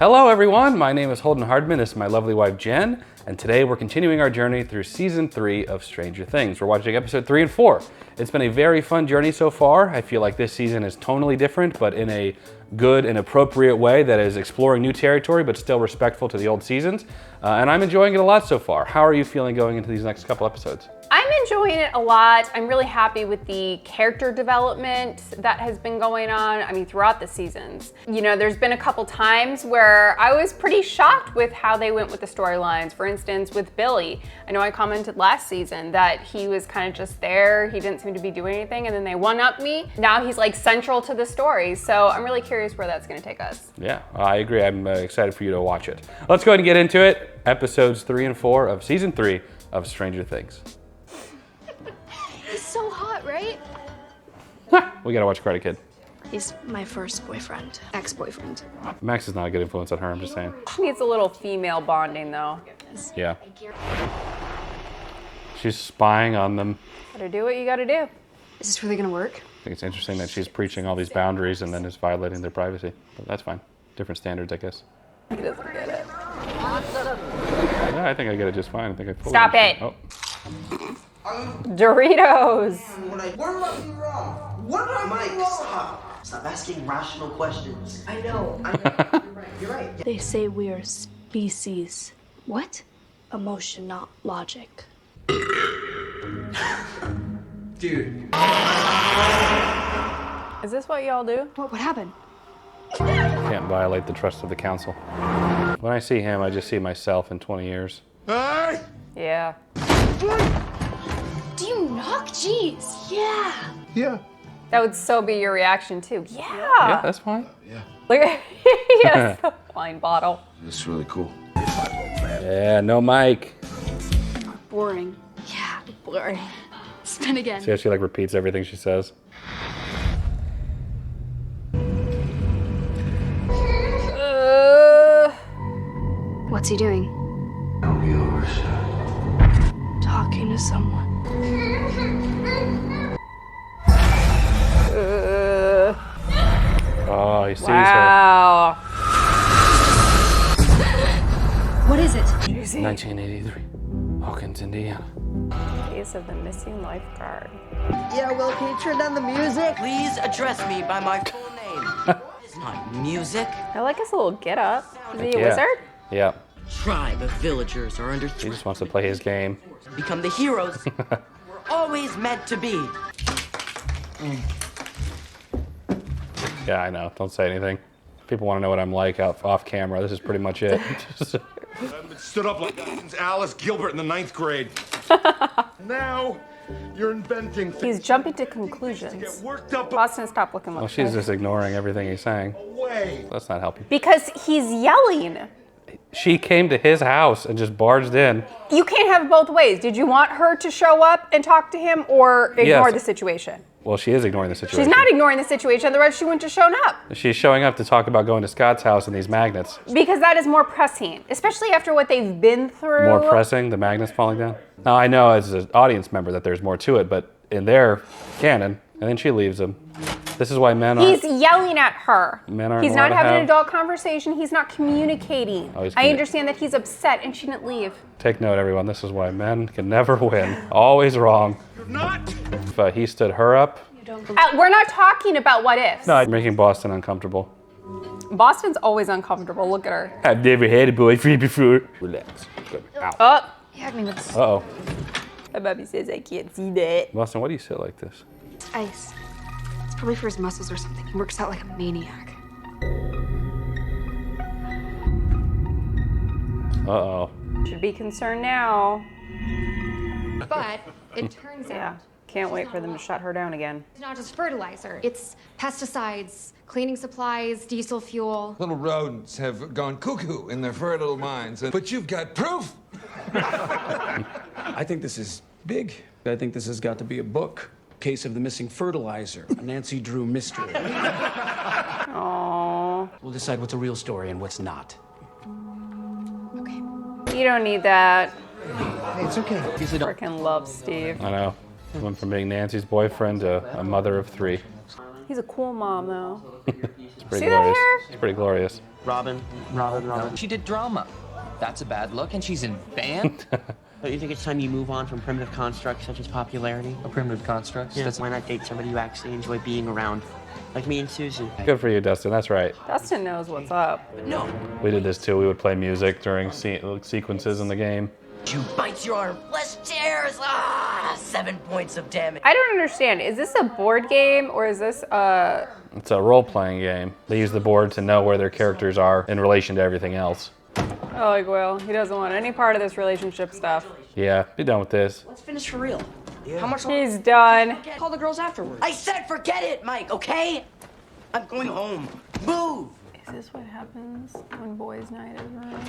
Hello everyone, my name is Holden Hardman, this is my lovely wife Jen, and today we're continuing our journey through season 3 of Stranger Things. We're watching episode 3 and 4. It's been a very fun journey so far. I feel like this season is tonally different, but in a good and appropriate way that is exploring new territory, but still respectful to the old seasons. And I'm enjoying it a lot so far. How are you feeling going into these next couple episodes? I'm enjoying it a lot. I'm really happy with the character development that has been going on, throughout the seasons. You know, there's been a couple times where I was pretty shocked with how they went with the storylines. For instance, with Billy. I know I commented last season that he was kind of just there. He didn't seem to be doing anything, and then they one-upped me. Now he's like central to the story, so I'm really curious where that's gonna take us. Yeah, I agree. I'm excited for you to watch it. Let's go ahead and get into it. Episodes 3 and 4 of season 3 of Stranger Things. He's so hot, right? We gotta watch Karate Kid. He's my first boyfriend, ex-boyfriend. Max is not a good influence on her, I'm just saying. She needs a little female bonding though. Yeah. She's spying on them. Gotta do what you gotta do. Is this really gonna work? I think it's interesting that she's preaching all these boundaries and then is violating their privacy. But that's fine. Different standards, I guess. He doesn't get it. Yeah, I think I get it just fine. I think I fully Stop it. Oh. Doritos. What am I doing wrong? What am I doing wrong? Stop asking rational questions. I know. You're right. They say we are species. What? Emotion, not logic. Dude. Is this what y'all do? What happened? Can't violate the trust of the council. When I see him, I just see myself in 20 years. Hey! Yeah. Do you knock? Jeez. Yeah. Yeah. That would so be your reaction too. Yeah. Yeah, that's fine. Look at yes, wine bottle. This is really cool. Yeah, no mic. Boring. Yeah, boring. Spin again. See how she like repeats everything she says? What's he doing? I'll be over. Talking to someone. Oh, he sees Wow. What is it? her. 1983, Hawkins, Indiana. Case of the missing lifeguard. Yeah, well, can you turn down the music? Please address me by my full name. It's not music. I like his little get up. Is he a Yeah. wizard? Yeah, Tribe of villagers are under he threat. just wants to play his game. Become the heroes we're always meant to be. Yeah, I know. Don't say anything. People want to know what I'm like off camera. This is pretty much it. I haven't been stood up like that since Alice Gilbert in the 9th grade. Now, you're inventing things. He's jumping to Get conclusions. worked up Boston, stop looking Well, like she's this. just ignoring everything he's saying. away. That's not helping. Because he's yelling. She came to his house and just barged in. You can't have it both ways. Did you want her to show up and talk to him or ignore Yes. the situation? Well, she is ignoring the situation. She's not ignoring the situation, otherwise she wouldn't have shown up. She's showing up to talk about going to Scott's house and these magnets. Because that is more pressing, especially after what they've been through. More pressing, the magnets falling down. Now, I know as an audience member that there's more to it, but in their canon, and then she leaves him. This is why men He's aren't... yelling at her. Men aren't He's allowed not to having an have- adult conversation. He's not communicating. Oh, he's I commu- understand that he's upset and she didn't leave. Take note, everyone. This is why men can never win. Always wrong. You're not. If he stood her up, We're not talking about what ifs. no, making Boston uncomfortable. Boston's always uncomfortable. Look at her. I've never had a boyfriend before. Relax. Good. Ow. Oh, Yeah, it's Uh-oh. my baby says I can't see that. Boston, why do you sit like this? ice. It's probably for his muscles or something. He works out like a maniac. Uh-oh. Should be concerned now. But it turns Yeah. out Can't wait for them to shut her down again. it's not just fertilizer. It's pesticides, cleaning supplies, diesel fuel. Little rodents have gone cuckoo in their fertile minds, but you've got proof. I think this is big. I think this has got to be a book. Case of the Missing Fertilizer, a Nancy Drew mystery. Aww. We'll decide what's a real story and what's not. Okay. You don't need that. Hey, it's okay. Freaking love Steve. I know. Went from being Nancy's boyfriend to a mother of 3. He's a cool mom, though. It's pretty See that glorious. hair? It's pretty glorious. Robin. She did drama. That's a bad look, and she's in band. Don't you think it's time you move on from primitive constructs such as popularity? A primitive construct. Yeah, why not date somebody you actually enjoy being around? Like me and Susie. Good for you, Dustin. That's right. Dustin knows what's up. No. We did this too. We would play music during sequences in the game. You bite your arm. Less tears. 7 points of damage. I don't understand. Is this a board game or is this a... It's a role-playing game. They use the board to know where their characters are in relation to everything else. Oh, like, Will, he doesn't want any part of this relationship stuff. Yeah, be done with this. Let's finish for real. How much? He's done. Call the girls afterwards. I said forget it, Mike, okay? I'm going home. Move! Is this what happens when boys' night is ruined?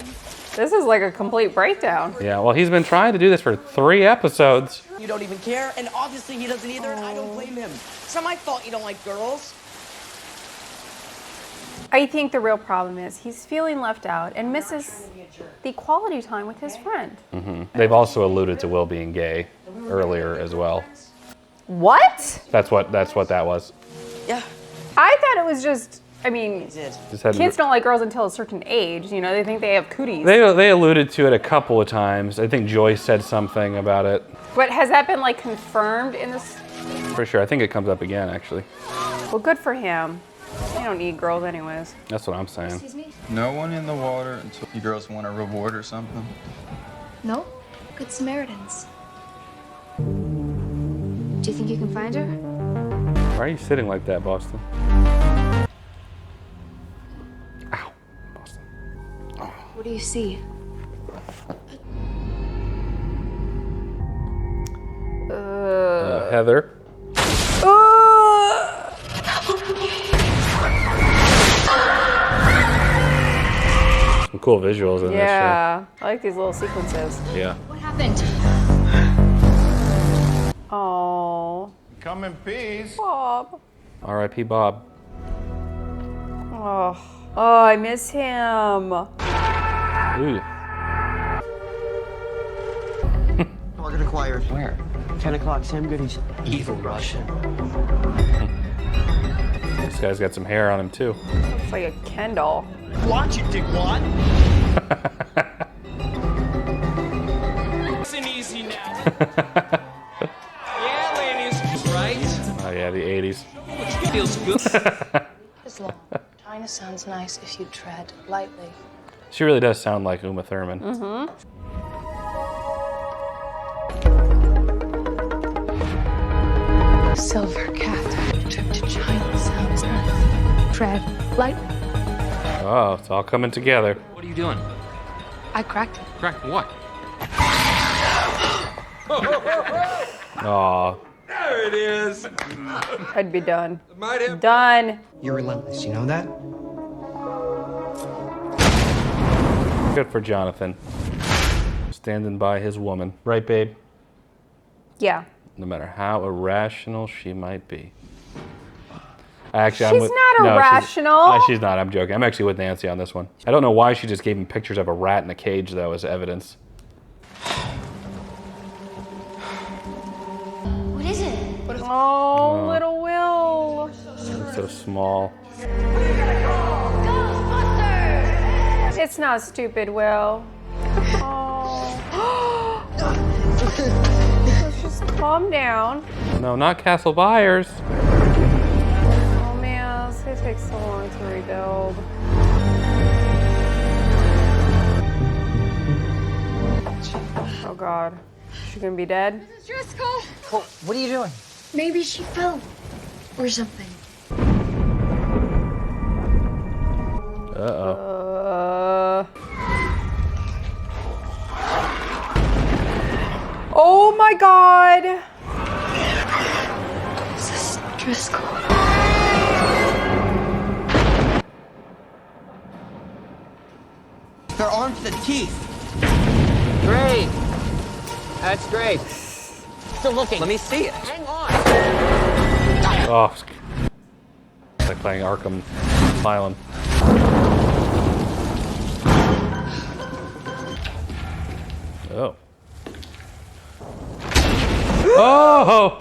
This is like a complete breakdown. Yeah, well, he's been trying to do this for 3 episodes. You don't even care, and obviously he doesn't either, and I don't blame him. It's not my fault you don't like girls. I think the real problem is he's feeling left out and misses the quality time with his friend. They've also alluded to Will being gay earlier as well. What? That's what that was. Yeah. I thought it was just, I mean, Just had kids don't like girls until a certain age. You know, they think they have cooties. They alluded to it a couple of times. I think Joyce said something about it. But has that been like confirmed in this? For sure. I think it comes up again, actually. Well, good for him. They don't need girls anyways. That's what I'm saying. Excuse me? No one in the water until you girls want a reward or something. No? Good Samaritans. Do you think you can find her? Why are you sitting like that, Boston? Ow, Boston. What do you see? Heather. Some cool visuals in Yeah, I like these little sequences. this show. Yeah. What happened? Oh, Come in peace. Bob. R.I.P. Bob. Oh, I miss him. Ooh. Target acquired. Where? 10 o'clock, Sam Goody's. Evil Russian. This guy's got some hair on him, too. Looks like a Ken doll. Watch it, dickwad. It's an easy now. Yeah, ladies, right? Oh, yeah, the 80s. Feels good. It's long. China sounds nice if you tread lightly. She really does sound like Uma Thurman. Silver cat. Trip to China sounds tread lightly. Oh, it's all coming together. What are you doing? I cracked it. Crack what? Aw. There it is. I'd be done. Might have. Done. You're relentless, you know that? Good for Jonathan. Standing by his woman. Right, babe? Yeah. No matter how irrational she might be. Actually, She's not irrational. She's not. I'm joking. I'm actually with Nancy on this one. I don't know why she just gave him pictures of a rat in a cage, though, as evidence. What is it? Oh, little Will. It's so small. It's not stupid, Will. Oh. Let's just calm down. No, not Castle Byers. Oh man, this gonna take so long to rebuild. Oh god. Is she gonna be dead? Driscoll! Oh, what are you doing? Maybe she fell. Or something. Uh-oh. Oh my god! Is this Driscoll? They're armed to the teeth. Great. That's great. Still looking. Let me see it. Hang on. Oh. It's like playing Arkham Asylum. Oh. Oh!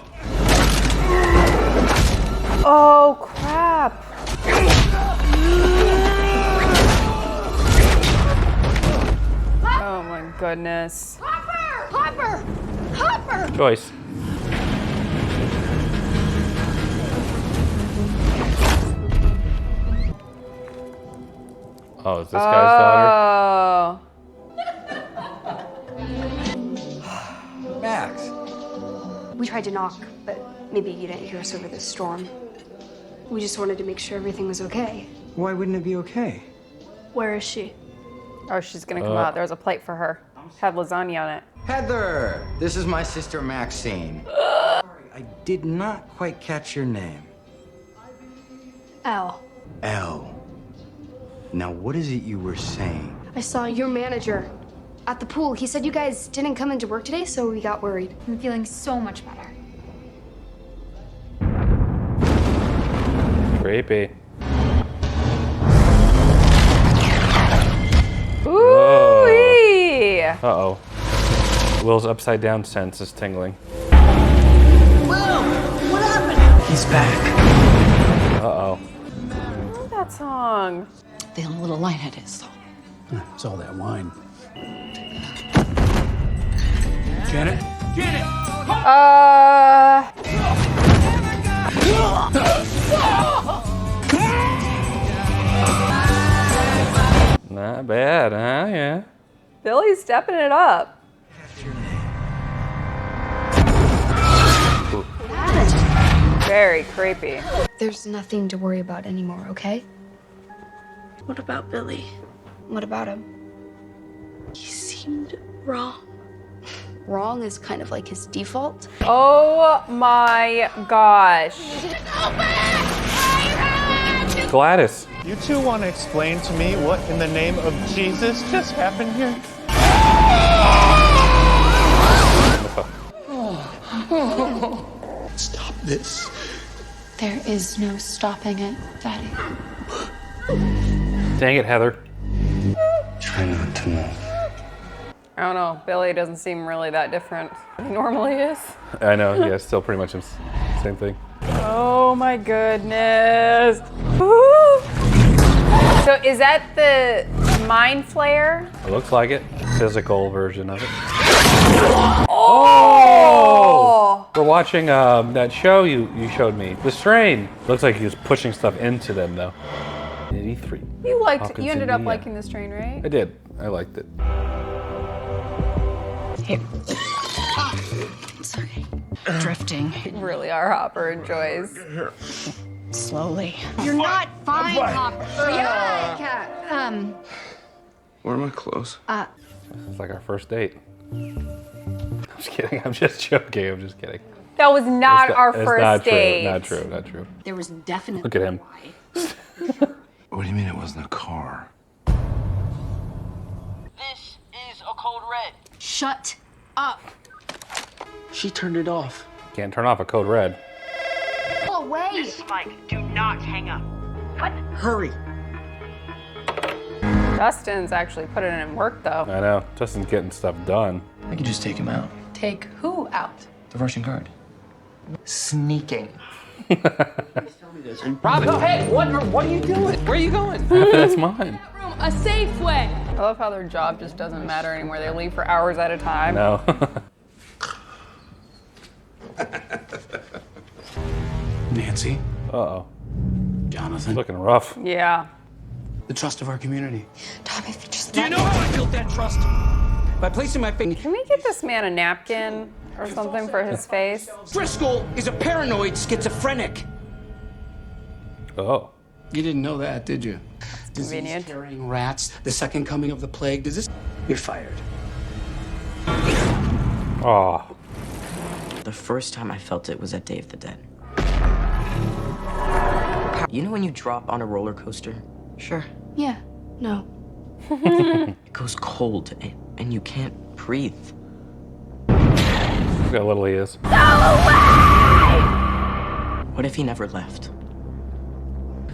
Oh, crap. Oh my goodness. Hopper! Hopper! Joyce. Oh, is this guy's daughter? Max. We tried to knock, but maybe you didn't hear us over the storm. We just wanted to make sure everything was okay. Why wouldn't it be okay? Where is she? Oh, she's gonna come out. There's a plate for her. Had lasagna on it. Heather! This is my sister Maxine. Sorry, I did not quite catch your name. Al. Elle. Now, what is it you were saying? I saw your manager at the pool. He said you guys didn't come into work today, so we got worried. I'm feeling so much better. Creepy. Ooh-wee! Uh-oh. Will's upside down sense is tingling. Will! What happened? He's back. Uh-oh. I love that song. Feeling a little lightheaded, so. It's all that wine. Janet? Janet! Not bad, huh? Yeah. Billy's stepping it up. Very creepy. There's nothing to worry about anymore, okay? What about Billy? What about him? He seemed wrong. Wrong is kind of like his default. Oh my gosh. Gladys. You two want to explain to me what in the name of Jesus just happened here? Stop this. There is no stopping it, Daddy. Dang it, Heather. Try not to move. I don't know. Billy doesn't seem really that different than he normally is. I know, yeah, still pretty much the same thing. Oh my goodness. Woo. So is that the mind flare? It looks like it. Physical version of it. Oh! We're watching that show you showed me, The Strain. Looks like he was pushing stuff into them, though. 83. You Hawkins, ended up Indiana. liking this train, right? I did. I liked it. Here. Sorry. Drifting. You really are Hopper and Joyce. Slowly. You're not fine, Hopper. Yeah, cat. Where are my clothes? It's like our first date. I'm just kidding. I'm just joking. I'm just kidding. That was not our It's first not date. True. Not true. Not true. There was definitely. Look at him. What do you mean it wasn't a car? This is a code red. Shut up. She turned it off. Can't turn off a code red. Oh, wait. This is Mike. Do not hang up. What? Hurry. Justin's actually putting in work, though. I know. Justin's getting stuff done. I could just take him out. Take who out? The Russian guard. Sneaking. Robin, oh, hey, what are you doing? Where are you going? That's mine. A safe way. I love how their job just doesn't matter anymore. They leave for hours at a time. No. Nancy. Uh-oh. Jonathan. Looking rough. Yeah. The trust of our community. Tom, if you just Do you know how I built that trust? By placing my finger. Can we get this man a napkin or something for his face? Driscoll is a paranoid schizophrenic. Oh. You didn't know that, did you? Convenient. Carrying rats, the second coming of the plague. Does this? You're fired. Oh. The first time I felt it was at Day of the Dead. You know when you drop on a roller coaster? Sure. Yeah. No. It goes cold and you can't breathe. Look how little he is. What if he never left?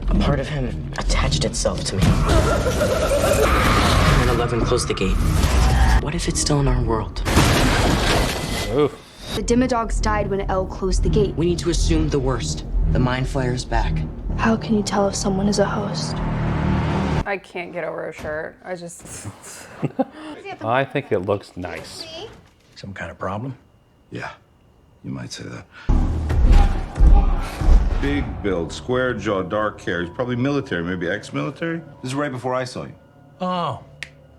A part of him attached itself to me. 9/11 closed the gate. What if it's still in our world? Oof. The Demodogs died when Elle closed the gate. We need to assume the worst. The mind flayer's back. How can you tell if someone is a host? I can't get over a shirt. I just... I think it looks nice. Some kind of problem? Yeah, you might say that. Big build, square jaw, dark hair. He's probably military, maybe ex-military. This is right before I saw you. Oh,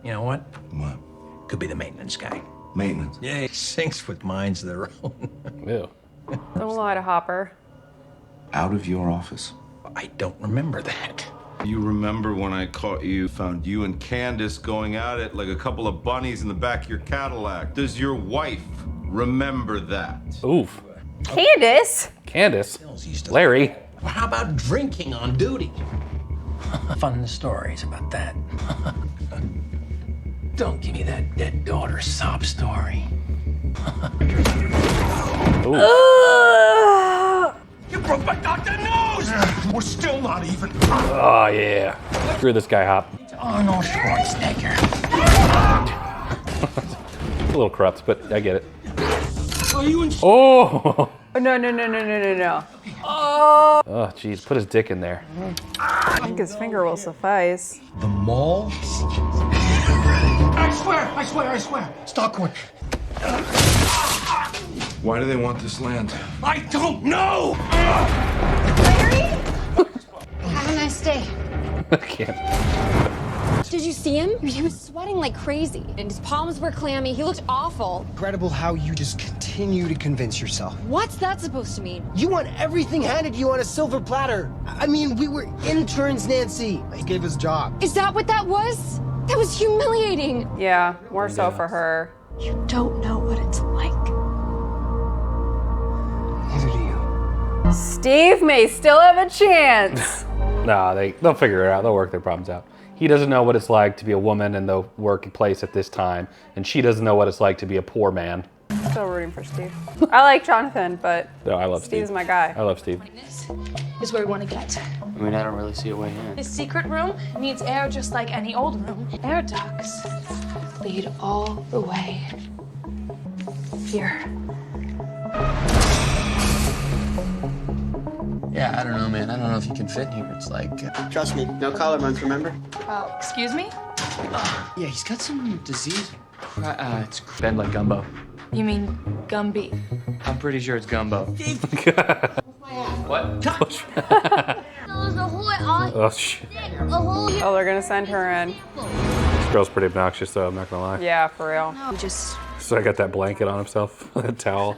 you know what? What? Could be the maintenance guy. Maintenance? Yeah, he sinks with minds of their own. Ew. Don't lie to Hopper. Out of your office. I don't remember that. You remember when I caught you, found you and Candace going at it like a couple of bunnies in the back of your Cadillac. Does your wife remember that? Oof. Candace? Candace? Larry? Well, how about drinking on duty? Fun stories about that. Don't give me that dead daughter sob story. You broke my doctor's nose! We're still not even. Oh, yeah. Screw this guy, Hop. Arnold Schwarzenegger. A little corrupt, but I get it. Are you in? Oh! No. Oh! Oh, jeez. Put his dick in there. I think his finger will suffice. The mall? I swear. Stockwood. Why do they want this land? I don't know! Have a nice day. I can't. Did you see him? He was sweating like crazy, and his palms were clammy. He looked awful. Incredible how you just continue to convince yourself. What's that supposed to mean? You want everything handed to you on a silver platter. I mean, we were interns, Nancy. They gave us jobs. Is that what that was? That was humiliating. Yeah, more so for her. You don't know what it's like. Neither do you. Steve may still have a chance. Nah, they'll figure it out. They'll work their problems out. He doesn't know what it's like to be a woman in the workplace at this time, and she doesn't know what it's like to be a poor man. Still rooting for Steve. I like Jonathan, but No, I love Steve's Steve. my guy. I love Steve. This is where we want to get. I mean, I don't really see a way in. This secret room needs air just like any old room. Air ducts lead all the way here. Yeah, I don't know, man. I don't know if you can fit in here. It's like... Trust me, no collar runs, remember? Excuse me? Yeah, he's got some disease. it's bend like gumbo. You mean Gumby? I'm pretty sure it's gumbo. What? Oh, shit. Oh, they're gonna send her in. This girl's pretty obnoxious, though, I'm not gonna lie. Yeah, for real. So I got that blanket on himself, a towel.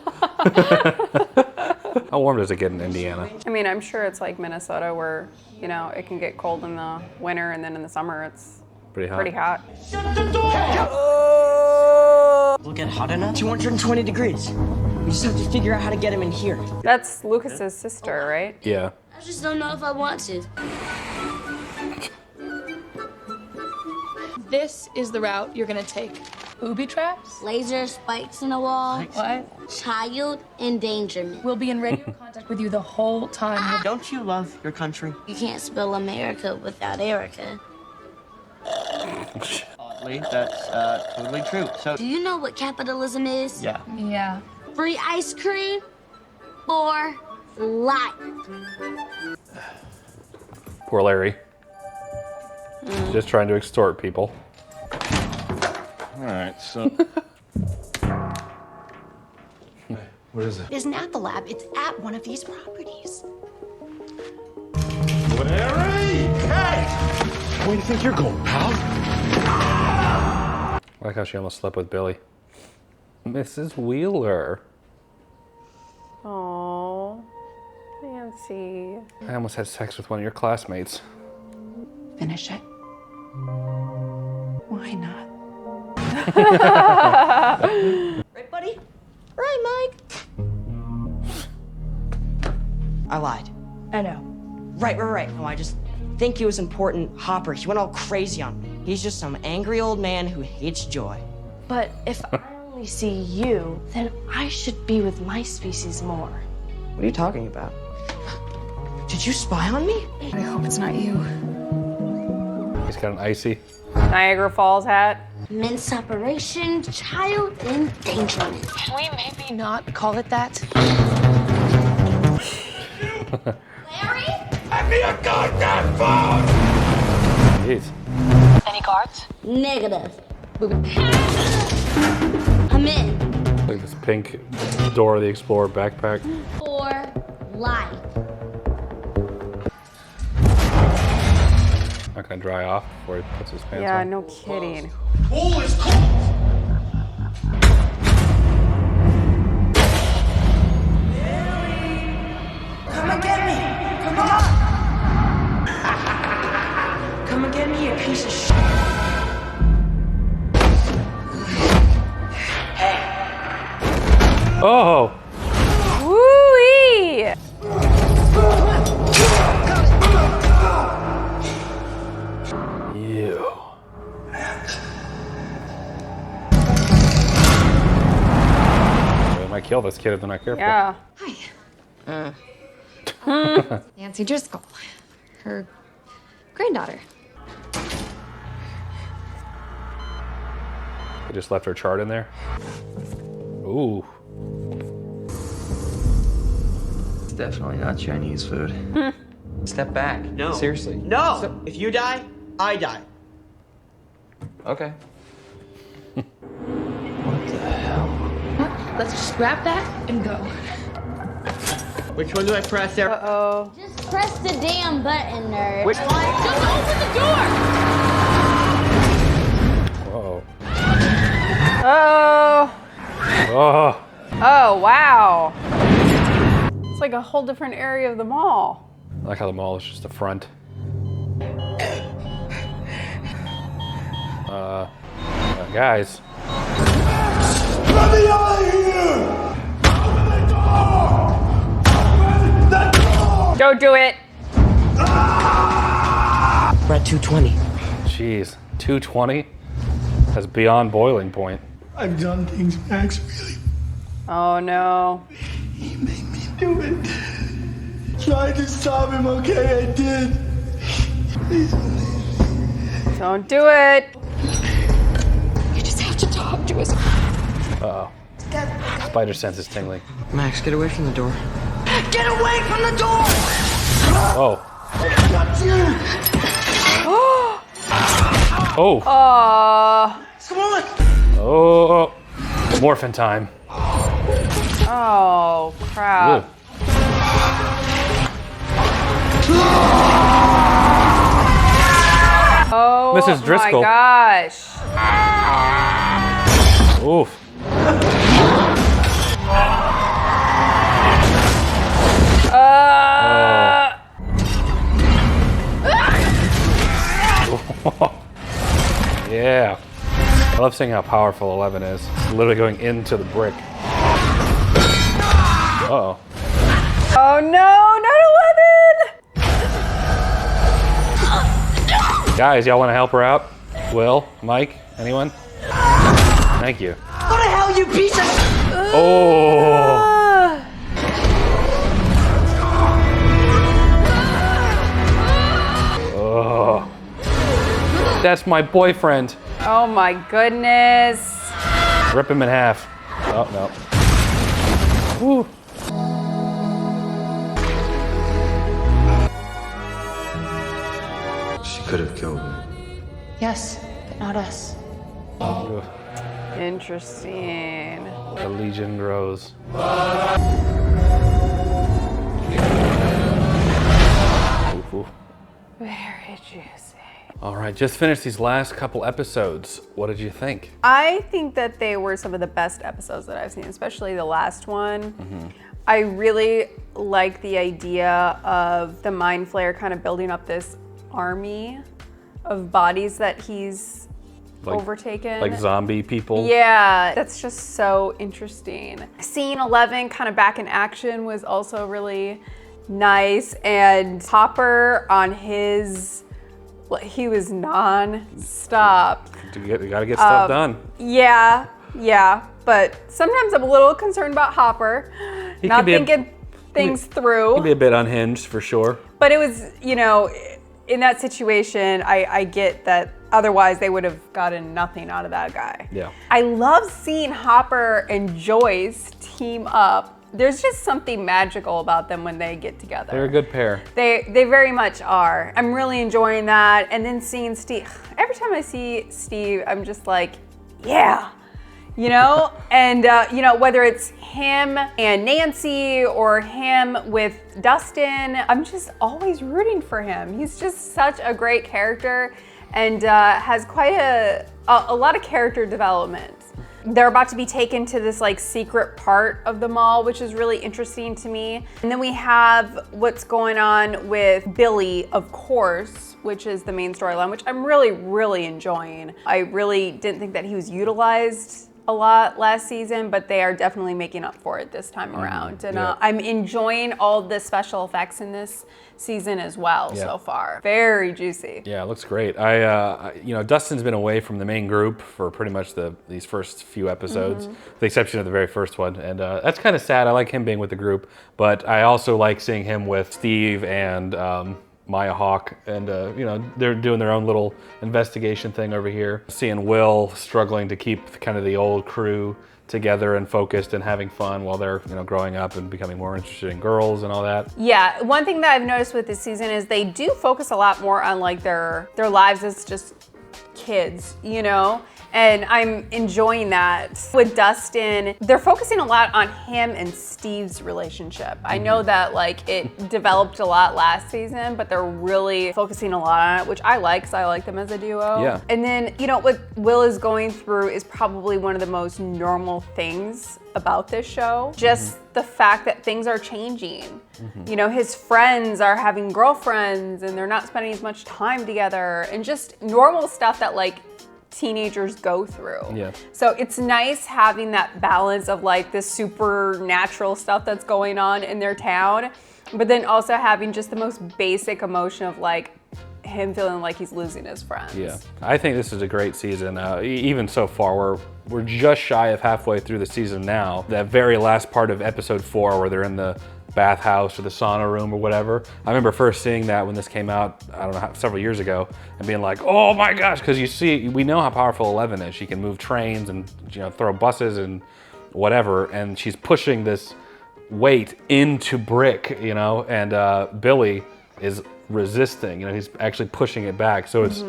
How warm does it get in Indiana? I mean, I'm sure it's like Minnesota where, you know, it can get cold in the winter and then in the summer it's Pretty hot. pretty hot. We'll get hot enough? 220 degrees. We just have to figure out how to get him in here. That's Lucas's sister, right? Yeah. I just don't know if I want to. This is the route you're gonna take. Booby traps? Laser spikes in the wall. What? Child endangerment. We'll be in radio contact with you the whole time. Don't you love your country? You can't spell America without Erica. Oddly, that's totally true. So... Do you know what capitalism is? Yeah. Yeah. Free ice cream for life. Poor Larry. Just trying to extort people. All right, so... What is it? It isn't at the lab. It's at one of these properties. Larry! Hey! Where do you think you're going, pal? I like how she almost slept with Billy. Mrs. Wheeler. Oh, Nancy. I almost had sex with one of your classmates. Finish it. Why not? Right, buddy? Right, Mike? I lied. I know. Right. No, I just think he was important. Hopper, he went all crazy on me. He's just some angry old man who hates joy. But if I only see you, then I should be with my species more. What are you talking about? Did you spy on me? I hope it's not you. He's got an icy. Niagara Falls hat. Men's separation, child endangerment. Can we maybe not call it that? Larry? Give me a goddamn phone! Jeez. Any cards? Negative. I'm in. Like this pink Dora the Explorer backpack. For life. Not gonna dry off before he puts his pants Yeah, on. no kidding. Pool is cold! Come and get me! Come on! Come and get me, you piece of shit! Oh! Woo-wee! You. They might kill this kid if they're not careful. Yeah. Nancy Driscoll, her granddaughter. They just left her chart in there. Ooh. It's definitely not Chinese food. Step back. No. Seriously. No! If you die, I die. Okay. Let's just grab that and go. Which one do I press there? Uh-oh. Just press the damn button, nerd. Which one? Just open the door! Whoa. Oh. Oh. Oh, wow. It's like a whole different area of the mall. I like how the mall is just the front. Guys. Let me out of here! Open the door! Open the door! Don't do it. We're at 220. Jeez. 220? That's beyond boiling point. I've done things Max really Oh, no. do it. Tried to stop him, okay? I did. Please believe. Don't do it. You just have to talk to us. Uh-oh. Spider sense is tingling. Max, get away from the door. Get away from the door! Oh. Got you! Oh. Come on! Oh. Morphin time. Oh, crap. Oh, Mrs. Driscoll. my gosh. Oof. Yeah. I love seeing how powerful 11 is. It's literally going into the brick. Uh-oh. Oh no, not 11! Guys, y'all want to help her out? Will? Mike? Anyone? Thank you. Go to hell, you piece of... Oh! Oh. That's my boyfriend. Oh my goodness. Rip him in half. Oh, no. Woo. She could have killed me. Yes, but not us. Ugh. Interesting. The Legion grows. Oof, oof. Very juicy. All right, just finished these last couple episodes. What did you think? I think that they were some of the best episodes that I've seen, especially the last one. Mm-hmm. I really like the idea of the Mind Flayer kind of building up this army of bodies that he's overtaken. Like zombie people? Yeah, that's just so interesting. Seeing 11 kind of back in action was also really nice. And Hopper on his, he was non-stop. You gotta get stuff done. Yeah, but sometimes I'm a little concerned about Hopper, He not could be thinking things through. He'd be a bit unhinged for sure. But it was, you know, in that situation, I get that otherwise they would have gotten nothing out of that guy. Yeah. I love seeing Hopper and Joyce team up There's just something magical about them when they get together. They're a good pair. They very much are. I'm really enjoying that. And then seeing Steve, every time I see Steve, I'm just like, yeah, you know? And, you know, whether it's him and Nancy or him with Dustin, I'm just always rooting for him. He's just such a great character and has quite a lot of character development. They're about to be taken to this like secret part of the mall, which is really interesting to me. And then we have what's going on with Billy, of course, which is the main storyline, which I'm really, really enjoying. I really didn't think that he was utilized a lot last season, but they are definitely making up for it this time around. And I'm enjoying all the special effects in this season as well so far. Very juicy. Yeah, it looks great. You know, Dustin's been away from the main group for pretty much these first few episodes, with the exception of the very first one. And that's kind of sad. I like him being with the group, but I also like seeing him with Steve and Maya Hawke, and you know, they're doing their own little investigation thing over here. Seeing Will struggling to keep kind of the old crew together and focused and having fun while they're, you know, growing up and becoming more interested in girls and all that. Yeah, one thing that I've noticed with this season is they do focus a lot more on like their lives as just kids, you know? And I'm enjoying that. With Dustin, they're focusing a lot on him and Steve's relationship. I know that like it developed a lot last season, but they're really focusing a lot on it, which I like, because I like them as a duo. Yeah. And then, you know, what Will is going through is probably one of the most normal things about this show. Just the fact that things are changing. You know, his friends are having girlfriends and they're not spending as much time together, and just normal stuff that like teenagers go through. Yeah. So it's nice having that balance of like this supernatural stuff that's going on in their town, but then also having just the most basic emotion of like him feeling like he's losing his friends. Yeah, I think this is a great season. Even so far, we're just shy of halfway through the season now. That very last part of episode 4 where they're in the bathhouse or the sauna room or whatever. I remember first seeing that when this came out, I don't know, several years ago, and being like, oh my gosh, because we know how powerful Eleven is. She can move trains and, you know, throw buses and whatever, and she's pushing this weight into brick, you know, and Billy is resisting, you know, he's actually pushing it back. So it's,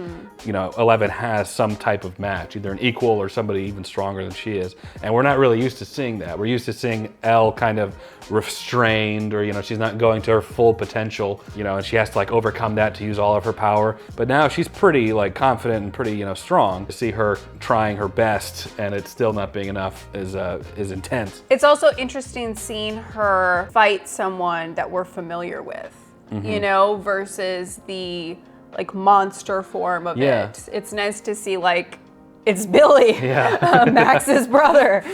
you know, Eleven has some type of match, either an equal or somebody even stronger than she is. And we're not really used to seeing that. We're used to seeing Elle kind of restrained, or, you know, she's not going to her full potential, you know, and she has to like overcome that to use all of her power. But now she's pretty like confident and pretty, you know, strong. To see her trying her best and it's still not being enough is intense. It's also interesting seeing her fight someone that we're familiar with. You know, versus the like monster form of it. It's nice to see like it's Billy, Max's brother.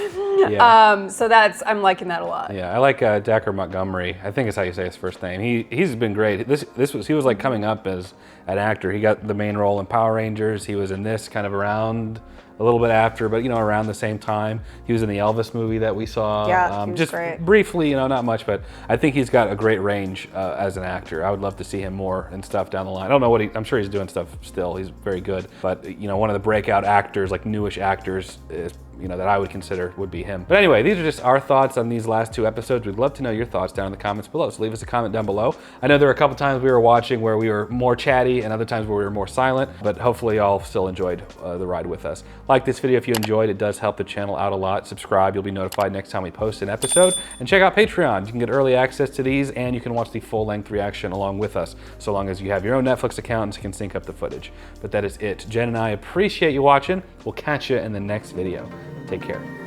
So I'm liking that a lot. Yeah, I like Decker Montgomery. I think is how you say his first name. He's been great. He was like coming up as an actor. He got the main role in Power Rangers. He was in this kind of around a little bit after, but, you know, around the same time. He was in the Elvis movie that we saw. Yeah, he was just great. Briefly, you know, not much, but I think he's got a great range as an actor. I would love to see him more and stuff down the line. I don't know I'm sure he's doing stuff still. He's very good, but, you know, one of the breakout actors, like newish actors, is, you know, that I would consider would be him. But anyway, these are just our thoughts on these last 2 episodes. We'd love to know your thoughts down in the comments below. So leave us a comment down below. I know there were a couple times we were watching where we were more chatty and other times where we were more silent, but hopefully y'all still enjoyed the ride with us. Like this video if you enjoyed. It does help the channel out a lot. Subscribe. You'll be notified next time we post an episode. And check out Patreon. You can get early access to these, and you can watch the full-length reaction along with us, so long as you have your own Netflix account and can sync up the footage. But that is it. Jen and I appreciate you watching. We'll catch you in the next video. Take care.